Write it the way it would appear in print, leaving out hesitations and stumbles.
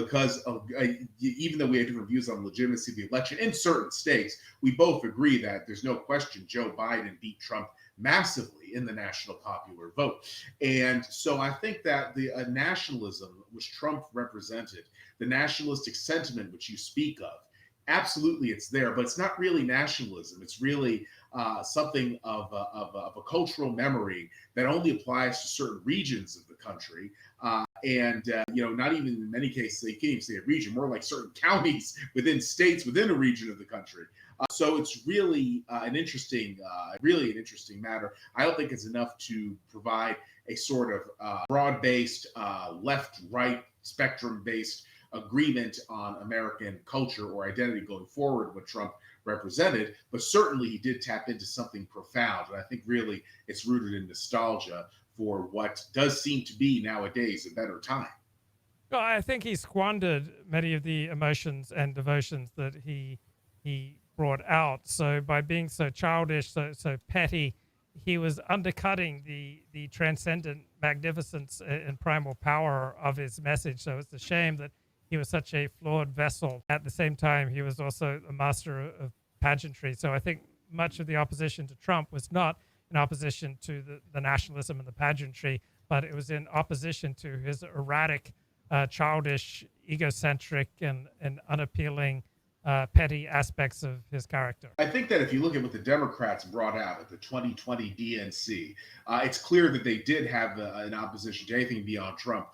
because of even though we have different views on the legitimacy of the election in certain states, we both agree that there's no question Joe Biden beat Trump massively in the national popular vote. And so I think that the nationalism which Trump represented, the nationalistic sentiment which you speak of, absolutely it's there, but it's not really nationalism. It's really something of a cultural memory that only applies to certain regions of the country. Not even in many cases, you can't even say a region, more like certain counties within states within a region of the country. So it's really an interesting matter. I don't think it's enough to provide a sort of broad-based, left-right spectrum-based agreement on American culture or identity going forward, what Trump represented, but certainly he did tap into something profound. And I think really it's rooted in nostalgia for what does seem to be nowadays a better time. Well, I think he squandered many of the emotions and devotions that he brought out. So by being so childish, so petty, he was undercutting the transcendent magnificence and primal power of his message. So it's a shame that he was such a flawed vessel. At the same time, he was also a master of pageantry. So I think much of the opposition to Trump was not in opposition to the nationalism and the pageantry, but it was in opposition to his erratic, childish, egocentric, and unappealing, petty aspects of his character. I think that if you look at what the Democrats brought out at the 2020 DNC, it's clear that they did have an opposition to anything beyond Trump.